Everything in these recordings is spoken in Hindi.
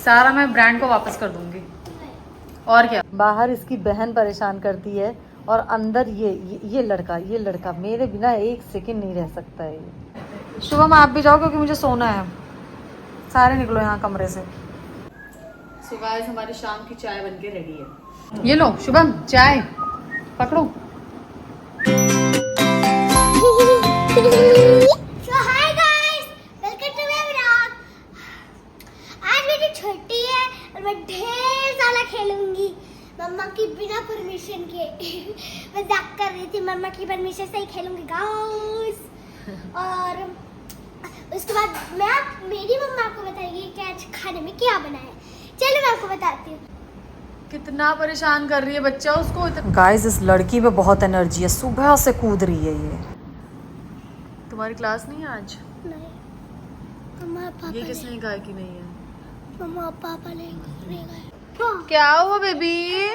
सारा मैं ब्रांड को वापस कर दूंगी। और क्या, बाहर इसकी बहन परेशान करती है और अंदर ये लड़का मेरे बिना एक सेकंड नहीं रह सकता है। शुभम आप भी जाओ क्योंकि मुझे सोना है। सारे निकलो यहाँ कमरे से। सो गाइस हमारी शाम की चाय बनके रेडी है। ये लो शुभम चाय पकड़ो। छुट्टी है और मैं ढेर सारा खेलूंगी मम्मा की बिना परमिशन के। मजाक कर रही थी, मम्मा की परमिशन से ही खेलूंगी गाइस। और उसके बाद मेरी मम्मा आपको बताएगी कि आज खाने में क्या बना है। चलो मैं आपको बताती हूँ। कितना परेशान कर रही है बच्चा उसको। गाइस इस लड़की में बहुत एनर्जी है, सुबह से कूद रही है ये। तुम्हारी क्लास नहीं है आज? नहीं मम्मा पापा। ये किसने कहा कि नहीं है? मम्मा पापा ले गए। क्या हुआ बेबी?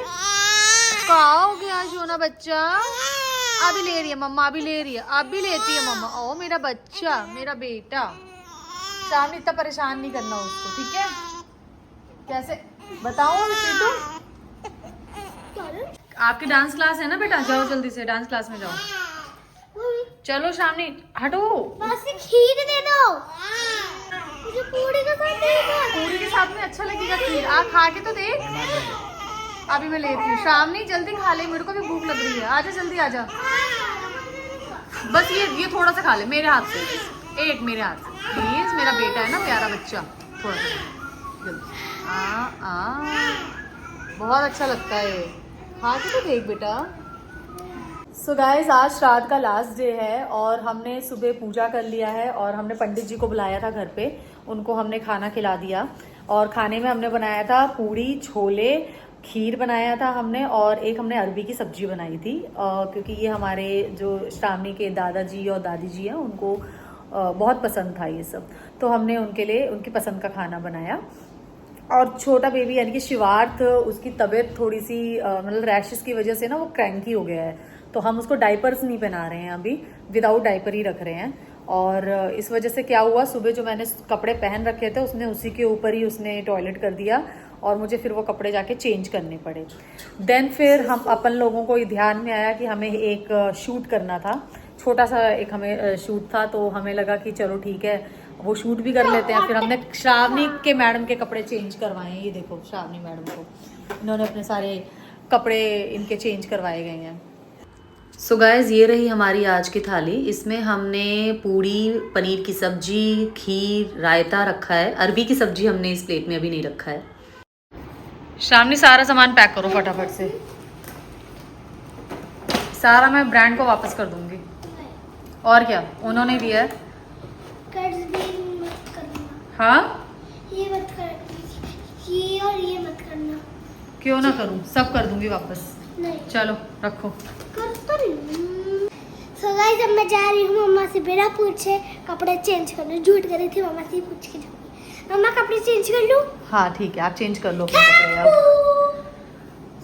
कहाँ हो गया सोना बच्चा? अभी ले रही है मम्मा, अभी ले रही है, अभी लेती है मम्मा। ओ मेरा बच्चा, मेरा बेटा। सामने इतना परेशान नहीं करना उसको, ठीक है? कैसे बताओ सीटू? आपकी डांस क्लास है ना बेटा, जाओ जल्दी से डांस क्लास में जाओ। चलो सामने हटो। बस खीर दे दो मुझे। पूरी के साथ दे दो। पूरी के साथ में अच्छा लगेगा खीर। आ खा के तो देख। अभी मैं लेती हूँ। शामनी जल्दी खा ले, मेरे को भी भूख लग रही है। आजा जल्दी आजा। बस ये थोड़ा सा खा ले मेरे हाथ से, एक मेरे हाथ से प्लीज। मेरा बेटा है ना प्यारा बच्चा, थोड़ा सा जल्दी। बहुत अच्छा लगता है, खा के तो देख बेटा। सो गाइज आज रात का लास्ट डे है और हमने सुबह पूजा कर लिया है और हमने पंडित जी को बुलाया था घर पे। उनको हमने खाना खिला दिया और खाने में हमने बनाया था पूड़ी, छोले, खीर बनाया था हमने और एक हमने अरबी की सब्जी बनाई थी। क्योंकि ये हमारे जो श्रावणी के दादाजी और दादी जी हैं उनको बहुत पसंद था ये सब, तो हमने उनके लिए उनकी पसंद का खाना बनाया। और छोटा बेबी यानी कि शिवार्थ, उसकी तबीयत थोड़ी सी मतलब रैशेस की वजह से ना वो क्रैंकी हो गया है, तो हम उसको डाइपर्स नहीं पहना रहे हैं अभी, विदाउट डाइपर ही रख रहे हैं। और इस वजह से क्या हुआ, सुबह जो मैंने कपड़े पहन रखे थे उसने उसी के ऊपर ही उसने टॉयलेट कर दिया और मुझे फिर वो कपड़े जाके चेंज करने पड़े। देन फिर हम अपन लोगों को ध्यान में आया कि हमें एक शूट करना था, छोटा सा एक हमें शूट था, तो हमें लगा कि चलो ठीक है वो शूट भी कर लेते हैं। फिर हमने श्रावणी के मैडम के कपड़े चेंज करवाए हैं। ये देखो श्रावणी मैडम को इन्होंने अपने सारे कपड़े इनके चेंज करवाए गए हैं। सो गाइज ये रही हमारी आज की थाली। इसमें हमने पूड़ी, पनीर की सब्जी, खीर, रायता रखा है। अरबी की सब्जी हमने इस प्लेट में अभी नहीं रखा है। श्रावणी सारा सामान पैक करो फटाफट से। सारा मैं ब्रांड को वापस कर दूंगी। और क्या उन्होंने दिया है। हाँ ये मत कर, ये और ये मत करना। क्यों ना करूं, सब कर दूंगी वापस। नहीं चलो रखो। So guys, अब मैं जा रही हूँ मम्मा से बिना पूछे कपड़े चेंज करने। झूठ कर रही थी, मम्मा से ही पूछ के जाऊंगी। मम्मा कपड़े चेंज कर लूँ? हाँ ठीक है, आप चेंज कर लो अपने कपड़े अब।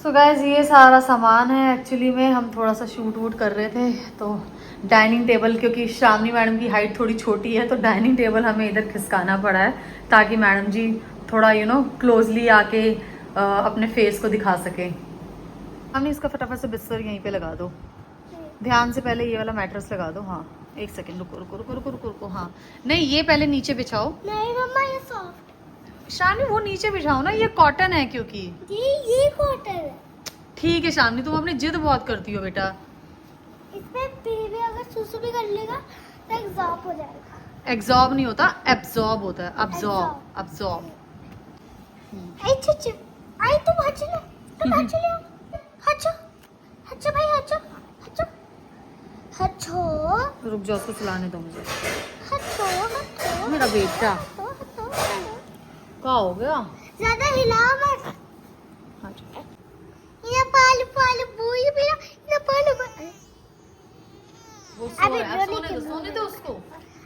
सो गाइज ये सारा सामान है। एक्चुअली में हम थोड़ा सा शूट वूट कर रहे थे, तो डाइनिंग टेबल, क्योंकि श्रावणी मैडम की हाइट थोड़ी छोटी है तो डाइनिंग टेबल हमें इधर खिसकाना पड़ा है ताकि मैडम जी थोड़ा क्लोजली आके अपने फेस को दिखा सके। हमने इसका फटाफट से बिस्तर यहीं पे लगा दो। ध्यान से पहले ये वाला मैट्रेस लगा दो। हाँ एक सेकेंड, रुको रुको रुको रुको रुको रुको। हाँ नहीं, ये पहले नीचे बिछाओ। नहीं मम्मा ये सॉफ्ट। शामनी वो नीचे बिछाओ ना, ये कॉटन है क्योंकि ये कॉटन है। ठीक है शामनी, तुम अपनी जिद बहुत करती हो बेटा। इसमें बेबी अगर सुसु भी कर लेगा तो एग्जॉर्ब हो जाएगा। एग्जॉर्ब नहीं होता, एब्जॉर्ब होता है। Absorb, absorb. आई चुच्चू, आई तुम हच लो, तुम हच लो, हचो, हचो भाई हचो, हचो, हचो। रुक जाओ, उसको सुलाने दो मुझे। हचो, हचो। मेरा बेटा क्या हो गया? ज्यादा हिलाओ मत। हाँ ये पालू पालू बूई मेरा, ये पालू पालू। वो सो रहा है, सोने दो उसको।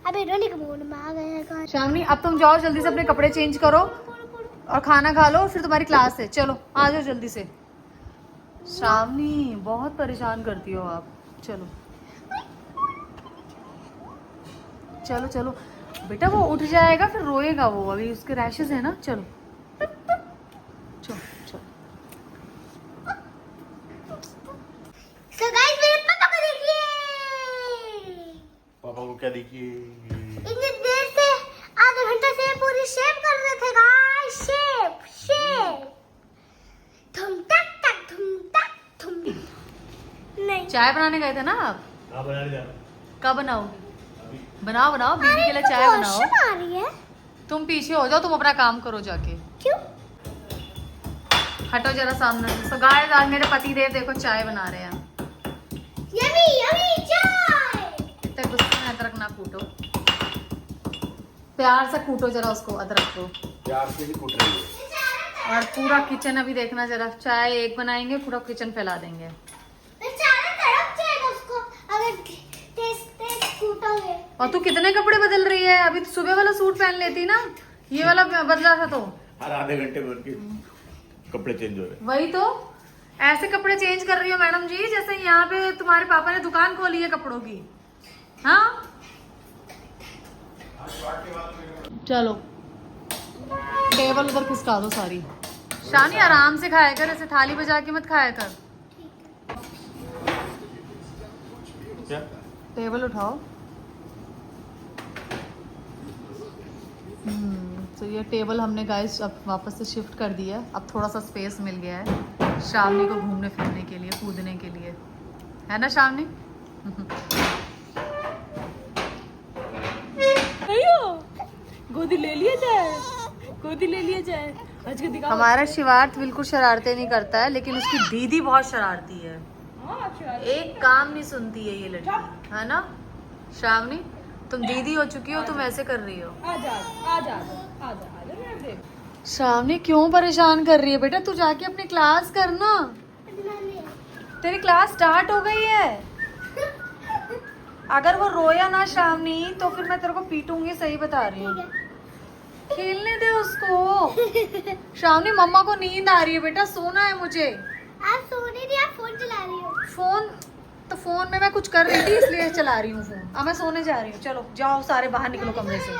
अबे रोने के मूड में आ गया। शामनी अब तुम जाओ जल्दी से अपने कपड़े चेंज करो और खाना खा लो, फिर तुम्हारी क्लास है। चलो आ जाओ जल्दी से। शामनी बहुत परेशान करती हो आप। चलो चलो चलो बेटा, वो उठ जाएगा फिर रोएगा वो, अभी उसके रैशेस है ना। चलो चल चल। So guys, मेरे पापा को देखिए। पापा को क्या देखिए? इतनी देर से आधे घंटे से पूरी शेप कर रहे थे गाइस। शेप शेप धुम टक टक धुम टक धुम। नहीं चाय बनाने गए थे ना आप? हाँ बना लिया। कब बनाओगे? बनाओ बनाओ, बीवी के लिए चाय बनाओ। आ रही है। तुम पीछे हो जाओ, तुम अपना काम करो जाके। क्यों? हटो जरा सामने से। तो गाइस आज मेरे पति देव देखो चाय बना रहे हैं। यम्मी यम्मी चाय। इतने गुस्से में अदरक ना कूटो, प्यार से कूटो जरा उसको, अदरक को। प्यार से ही कूट रही है। और पूरा किचन अभी देखना जरा, चाय एक बनाएंगे पूरा किचन फैला देंगे। बेचारा तड़प जाएगा उसको अगर तेज तेज कूटोगे। और तू कितने कपड़े बदल रही है? अभी तो सुबह वाला सूट पहन लेती ना, ये वाला बदला था तो। हर आधे घंटे में उनके कपड़े चेंज हो रहे हैं। वही तो, ऐसे कपड़े चेंज कर रही हो मैडम जी जैसे यहाँ पे तुम्हारे पापा ने दुकान खोली है कपड़ों की। हाँ चलो, टेबल उधर खिसका दो सारी। शानी आराम से खाया कर, ऐसे थाली बजा के मत खाया कर। क्या? टेबल उठाओ। तो ये टेबल हमने गाइस अब वापस से शिफ्ट कर दिया। अब थोड़ा सा स्पेस मिल गया है शावनी को घूमने फिरने के लिए, कूदने के लिए, है ना शावनी? गोदी ले लिया जाए, गोदी ले लिया जाए। आज के दिखाओ। हमारा शिवार्थ बिल्कुल शरारतें नहीं करता है, लेकिन उसकी दीदी बहुत शरारती है। एक काम नहीं सुनती है ये लड़की, है ना शावनी? तुम दीदी हो चुकी हो, तुम ऐसे कर रही हो। शावनी क्यों परेशान कर रही है बेटा? तू जाके अपनी क्लास करना, तेरी क्लास स्टार्ट हो गई है। अगर वो रोया ना शावनी तो फिर मैं तेरे को पीटूंगी, सही बता रही हूँ। खेलने दे उसको। शावनी मम्मा को नींद आ रही है बेटा, सोना है मुझे। आप सोने नहीं, आप फोन चला रही हो। फोन तो फोन में मैं कुछ कर रही थी इसलिए चला रही हूँ फोन। अब मैं सोने जा रही हूँ। चलो जाओ सारे बाहर निकलो कमरे से।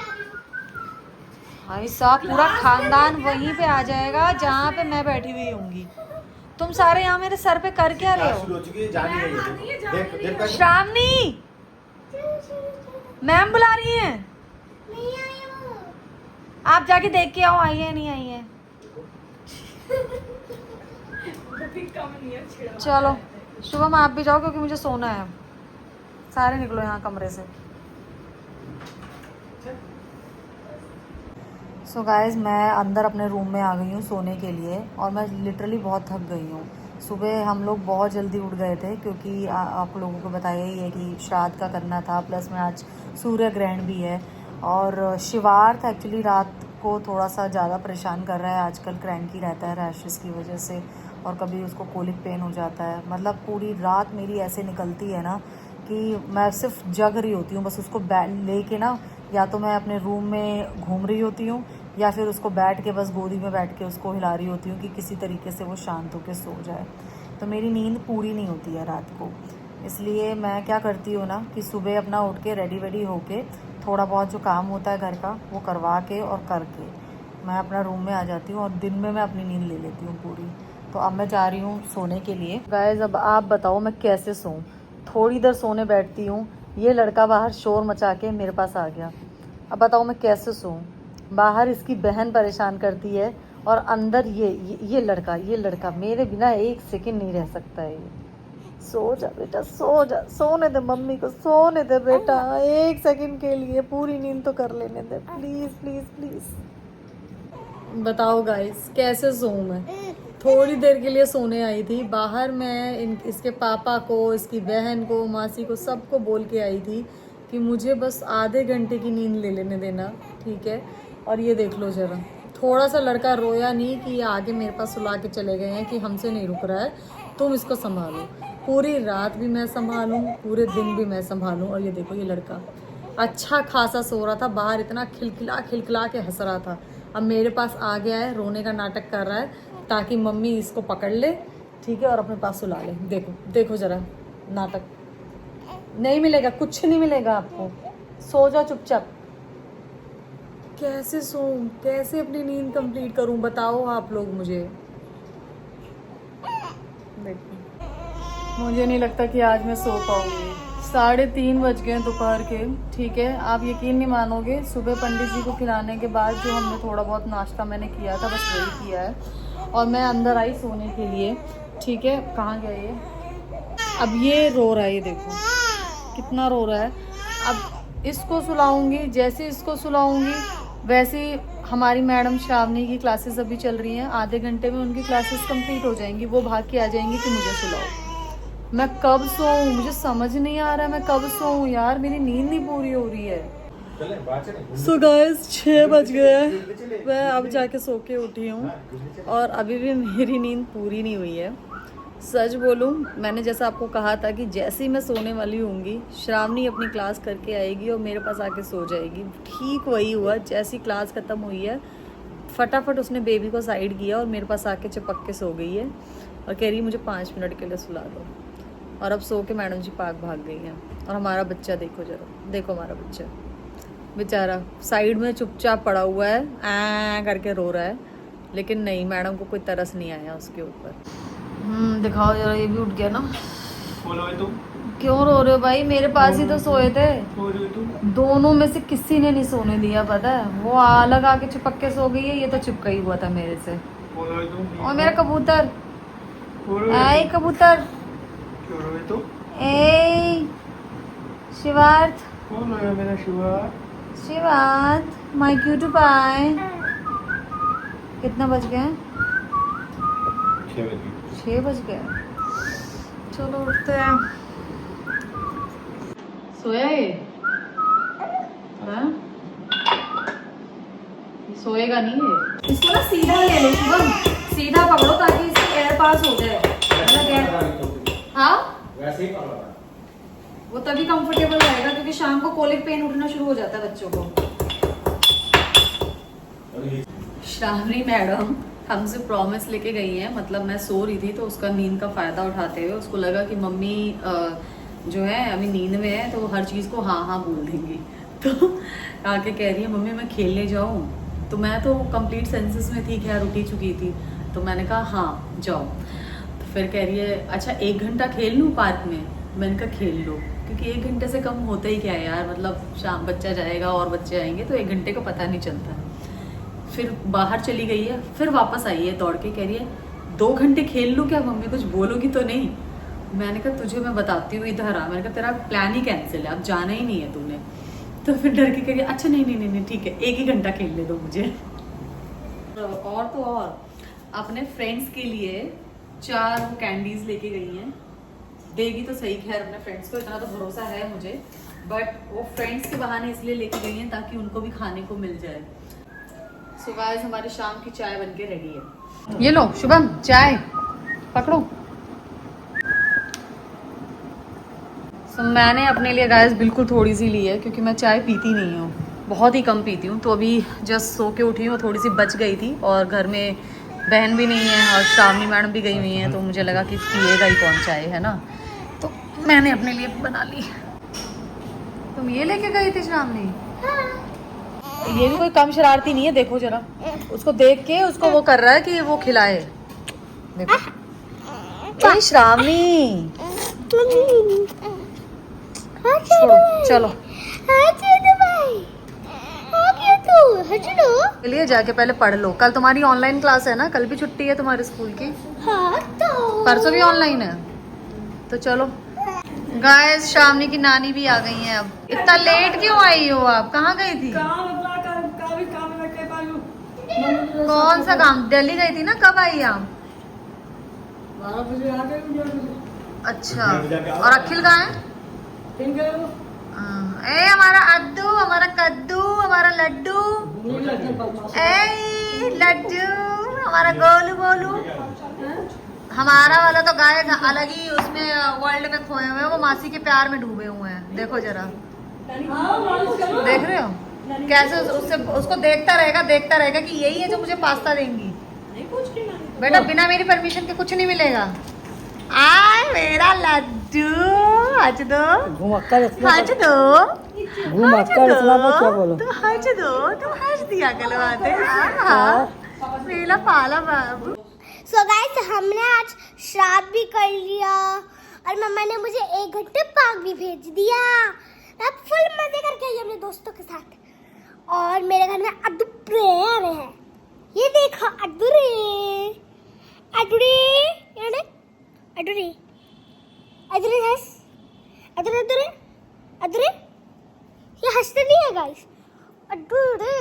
भाई साहब पूरा खानदान वहीं पे आ जाएगा जहाँ पे मैं बैठी हुई होंगी। तुम सारे यहाँ मेरे सर पे कर क्या रहे हो? शामनी मैम बुला रही हैं। नहीं आई वो। आप जाके देख के आओ आई है नहीं आई है। चलो शुभम आप भी जाओ क्योंकि मुझे सोना है। सारे निकलो यहाँ कमरे से। सो गाइस मैं अंदर अपने रूम में आ गई हूँ सोने के लिए, और मैं लिटरली बहुत थक गई हूँ। सुबह हम लोग बहुत जल्दी उठ गए थे क्योंकि आप लोगों को बताया ही है कि श्राद्ध का करना था, प्लस में आज सूर्य ग्रहण भी है। और शिवार्थ एक्चुअली रात को थोड़ा सा ज़्यादा परेशान कर रहा है आजकल, क्रैंकी रहता है रैशेस की वजह से, और कभी उसको कोलिक पेन हो जाता है। मतलब पूरी रात मेरी ऐसे निकलती है ना कि मैं सिर्फ जग रही होती हूँ, बस उसको लेके ना, या तो मैं अपने रूम में घूम रही होती हूँ या फिर उसको बैठ के बस गोदी में बैठ के उसको हिला रही होती हूँ कि किसी तरीके से वो शांत होकर सो जाए। तो मेरी नींद पूरी नहीं होती है रात को। इसलिए मैं क्या करती हूँ ना कि सुबह अपना उठ के रेडी वेडी होके थोड़ा बहुत जो काम होता है घर का वो करवा के और करके मैं अपना रूम में आ जाती हूँ, और दिन में मैं अपनी नींद ले लेती हूँ पूरी। तो अब मैं जा रही हूँ सोने के लिए। गाइस अब आप बताओ मैं कैसे सोऊं? थोड़ी देर सोने बैठती हूँ, ये लड़का बाहर शोर मचा के मेरे पास आ गया। अब बताओ मैं कैसे सोऊं? बाहर इसकी बहन परेशान करती है और अंदर ये लड़का मेरे बिना एक सेकंड नहीं रह सकता है। ये सो जा बेटा, सो जा, सोने दे मम्मी को, सोने दे बेटा एक सेकंड के लिए, पूरी नींद तो कर लेने दे प्लीज प्लीज प्लीज। बताओ गाइस कैसे सोऊं मैं? थोड़ी देर के लिए सोने आई थी बाहर। मैं इसके पापा को, इसकी बहन को, मासी को, सबको बोल के आई थी कि मुझे बस आधे घंटे की नींद ले लेने देना, ठीक है? और ये देख लो जरा, थोड़ा सा लड़का रोया नहीं कि ये आगे मेरे पास सुला के चले गए हैं कि हमसे नहीं रुक रहा है, तुम इसको संभालो। पूरी रात भी मैं संभालूं, पूरे दिन भी मैं संभालूं। और ये देखो ये लड़का अच्छा खासा सो रहा था, बाहर इतना खिलखिला के हंस रहा था, अब मेरे पास आ गया है, रोने का नाटक कर रहा है ताकि मम्मी इसको पकड़ ले, ठीक है, और अपने पास सुला ले। देखो देखो जरा नाटक। नहीं मिलेगा, कुछ नहीं मिलेगा आपको, सो जाओ चुपचाप। कैसे सोऊं, कैसे अपनी नींद कंप्लीट करूं, बताओ आप लोग मुझे। देखो मुझे नहीं लगता कि आज मैं सो पाऊंगी। 3:30 बज गए दोपहर के। ठीक है, आप यकीन नहीं मानोगे, सुबह पंडित जी को खिलाने के बाद जो हमने थोड़ा बहुत नाश्ता मैंने किया था, बस वही किया है। और मैं अंदर आई सोने के लिए। ठीक है, कहाँ गया ये? अब ये रो रहा है, ये देखो कितना रो रहा है। अब इसको सुलाऊंगी, जैसे इसको सुलाऊंगी वैसे ही हमारी मैडम श्रावणी की क्लासेस अभी चल रही हैं। आधे घंटे में उनकी क्लासेस कंप्लीट हो जाएंगी, वो भाग के आ जाएंगी कि मुझे सुलाओ। मैं कब सोऊं, मुझे समझ नहीं आ रहा है मैं कब सोऊं यार, मेरी नींद नहीं पूरी हो रही है। सो गाइस 6 बज गए हैं, मैं अब जाके सो के उठी हूँ और अभी भी मेरी नींद पूरी नहीं हुई है। सच बोलूँ, मैंने जैसा आपको कहा था कि जैसे ही मैं सोने वाली होंगी श्रावणी अपनी क्लास करके आएगी और मेरे पास आके सो जाएगी। ठीक वही हुआ, जैसी क्लास ख़त्म हुई है फटाफट उसने बेबी को साइड किया और मेरे पास आके चिपक के सो गई है और कह रही मुझे 5 मिनट के लिए सुला दो। और अब सो के मैडम जी पार्क भाग गई हैं। और हमारा बच्चा देखो जरा, देखो हमारा बच्चा बेचारा साइड में चुपचाप पड़ा हुआ है, आ करके रो रहा है, लेकिन नहीं, मैडम को कोई तरस नहीं आया उसके ऊपर। दिखाओ जरा, ये भी उठ गया ना। क्यों रो रहे हो भाई, मेरे पास ही तो सोए थे। दोनों में से किसी ने नहीं सोने दिया, पता है। वो अलग आके चिपक के सो गई है, ये तो चिपका ही हुआ था मेरे से। और मेरा कबूतर, आए कबूतर, ए शिवार्थ, मेरा शिवार्थ माय क्यूट पाई। कितना बज गए? 6 बज गए। चलो उठते हैं। सोया ये? हाँ? ये सोएगा नहीं ये। इसको ना सीधा ले लो शुभम, सीधा पकड़ो ताकि इससे एयर पास हो जाए। हाँ वैसे ही पकड़ा। वो तभी कंफर्टेबल रहेगा क्योंकि शाम को कोलिक पेन उठना शुरू हो जाता है बच्चों को। श्रावणी मैडम हमसे प्रॉमिस लेके गई हैं, मतलब मैं सो रही थी तो उसका नींद का फ़ायदा उठाते हुए उसको लगा कि मम्मी जो है अभी नींद में है तो हर चीज़ को हाँ हाँ बोल देंगी। तो आके कह रही है मम्मी मैं खेलने जाऊँ, तो मैं तो कंप्लीट सेंसेस में थी, खैर उठी चुकी थी, तो मैंने कहा हाँ जाओ। तो फिर कह रही है अच्छा 1 घंटा खेल लूँ पार्क में। मैंने कहा खेल लो, क्योंकि 1 घंटे से कम होता ही क्या है यार, मतलब शाम बच्चा जाएगा और बच्चे आएंगे तो 1 घंटे का पता नहीं चलता। फिर बाहर चली गई है, फिर वापस आई है दौड़ के, कह रही है 2 घंटे खेल लूँ क्या मम्मी, कुछ बोलोगी तो नहीं। मैंने कहा तुझे मैं बताती हूँ इधर आ। मैंने कहा तेरा प्लान ही कैंसिल है, अब जाना ही नहीं है तूने। तो फिर डर के कह रही अच्छा नहीं ठीक है 1 ही घंटा खेलने दो मुझे। और तो और अपने फ्रेंड्स के लिए 4 कैंडीज लेके गई हैं, देगी तो सही। खैर अपने फ्रेंड्स को इतना तो भरोसा है मुझे, बट वो फ्रेंड्स के बहाने इसलिए लेके गई हैं ताकि उनको भी खाने को मिल जाए। सो गाइस हमारी शाम की चाय बनके रेडी है। ये लो शुभम चाय पकड़ो। सो मैंने अपने लिए गाइस बिल्कुल थोड़ी सी ली है क्योंकि मैं चाय पीती नहीं हूँ, बहुत ही कम पीती हूँ। तो अभी जस्ट सो के उठी हूँ, थोड़ी सी बच गई थी और घर में बहन भी नहीं है और श्रावणी मैडम भी गई हुई हैं, तो मुझे लगा कि पिएगा ही कौन चाय, है ना। तो मैंने अपने लिए बना ली। तुम ये लेके गई थी श्रावणी? ये भी कोई कम शरारती नहीं है, देखो जरा उसको देख के उसको वो कर रहा है कि वो खिलाए। देखो ए श्रावणी, छोड़ो चलो चलिए जाके पहले पढ़ लो। कल तुम्हारी ऑनलाइन क्लास है ना, कल भी छुट्टी है तुम्हारे स्कूल की। हाँ तो परसों भी ऑनलाइन है, तो चलो। गाइस श्रावणी की नानी भी आ गई हैं। अब इतना लेट क्यों आई हो आप, कहाँ गई थी? कौन सा काम? दिल्ली गई थी ना, कब आई आप? 12 बजे आ गए। अच्छा, और अखिल कहाँ है? ए हमारा अद्दू, हमारा कद्दू, हमारा लड्डू, ए लड्डू, हमारा गोलू गोलू। हमारा वाला तो गाय अलग ही उसमें वर्ल्ड में खोए हुए हैं, वो मासी के प्यार में डूबे हुए हैं। देखो जरा, देख रहे हो कैसे उससे उसको देखता रहेगा कि यही है जो मुझे पास्ता देंगी। बेटा बिना मेरी परमिशन के कुछ नहीं मिलेगा। आय मेरा लड्डू, हज दो, हज दो, तुम हज दिया करो आते। मेरा पाला बाबू। सो गाइस हमने आज श्राद्ध भी कर लिया और मम्मा ने मुझे 1 घंटे पार्क भी भेज दिया। मैं फुल मजे करके आई अपने दोस्तों के साथ। और मेरे घर में अदुरे आ रहे हैं। ये देखो अदुरे अदुरे अदुरे अदुरे अदुरे हंस अदुरे अदुरे अदुरे ये हंसते नहीं है गाइस। अदुरे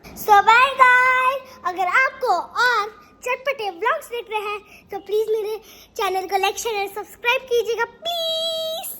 सो बाय गाइस। अगर आपको और चटपटे व्लॉग्स देख रहे हैं तो प्लीज मेरे चैनल को लाइक शेयर और सब्सक्राइब कीजिएगा प्लीज।